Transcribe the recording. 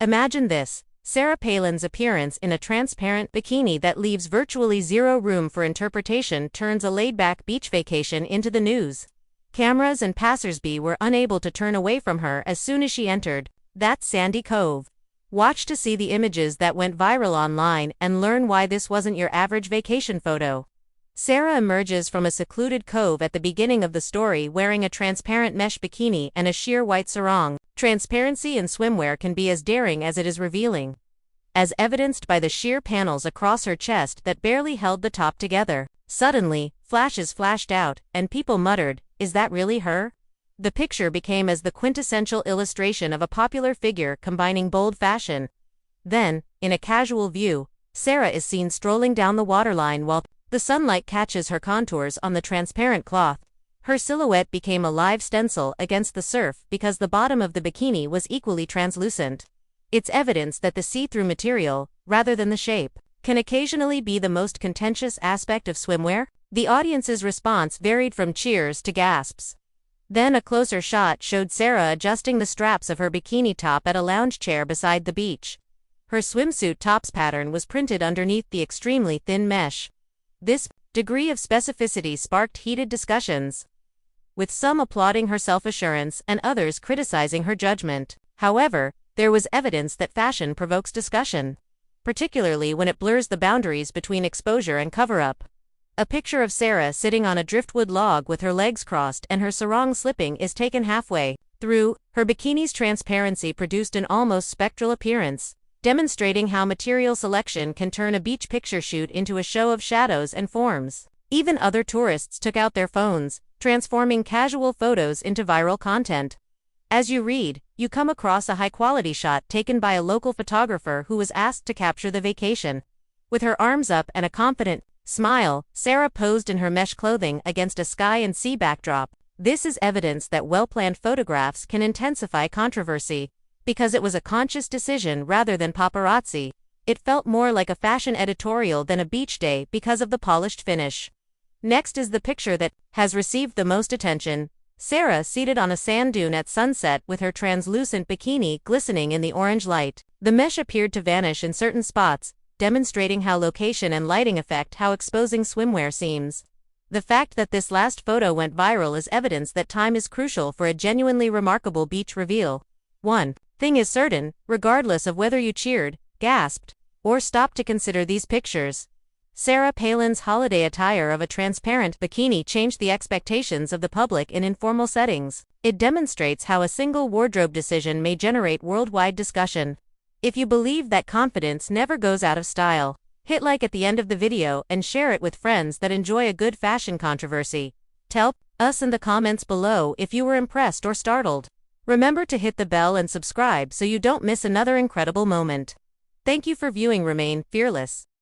Imagine this: Sarah Palin's appearance in a transparent bikini that leaves virtually zero room for interpretation turns a laid-back beach vacation into the news. Cameras and passersby were unable to turn away from her as soon as she entered that sandy cove. Watch to see the images that went viral online and learn why this wasn't your average vacation photo. Sarah emerges from a secluded cove at the beginning of the story wearing a transparent mesh bikini and a sheer white sarong. Transparency in swimwear can be as daring as it is revealing, as evidenced by the sheer panels across her chest that barely held the top together. Suddenly, flashes flashed out, and people muttered, "Is that really her?" The picture became as the quintessential illustration of a popular figure combining bold fashion. Then, in a casual view, Sarah is seen strolling down the waterline while the sunlight catches her contours on the transparent cloth. Her silhouette became a live stencil against the surf because the bottom of the bikini was equally translucent. It's evidence that the see-through material, rather than the shape, can occasionally be the most contentious aspect of swimwear. The audience's response varied from cheers to gasps. Then a closer shot showed Sarah adjusting the straps of her bikini top at a lounge chair beside the beach. Her swimsuit top's pattern was printed underneath the extremely thin mesh. This degree of specificity sparked heated discussions, with some applauding her self-assurance and others criticizing her judgment. However, there was evidence that fashion provokes discussion, particularly when it blurs the boundaries between exposure and cover-up. A picture of Sarah sitting on a driftwood log with her legs crossed and her sarong slipping is taken halfway through. Her bikini's transparency produced an almost spectral appearance, demonstrating how material selection can turn a beach picture shoot into a show of shadows and forms. Even other tourists took out their phones, transforming casual photos into viral content. As you read, you come across a high-quality shot taken by a local photographer who was asked to capture the vacation. With her arms up and a confident smile, Sarah posed in her mesh clothing against a sky and sea backdrop. This is evidence that well-planned photographs can intensify controversy, because it was a conscious decision rather than paparazzi. It felt more like a fashion editorial than a beach day because of the polished finish. Next is the picture that has received the most attention: Sarah seated on a sand dune at sunset with her translucent bikini glistening in the orange light. The mesh appeared to vanish in certain spots, demonstrating how location and lighting affect how exposing swimwear seems. The fact that this last photo went viral is evidence that time is crucial for a genuinely remarkable beach reveal. One thing is certain: regardless of whether you cheered, gasped, or stopped to consider these pictures, Sarah Palin's holiday attire of a transparent bikini changed the expectations of the public in informal settings. It demonstrates how a single wardrobe decision may generate worldwide discussion. If you believe that confidence never goes out of style, hit like at the end of the video and share it with friends that enjoy a good fashion controversy. Tell us in the comments below if you were impressed or startled. Remember to hit the bell and subscribe so you don't miss another incredible moment. Thank you for viewing. Remain fearless.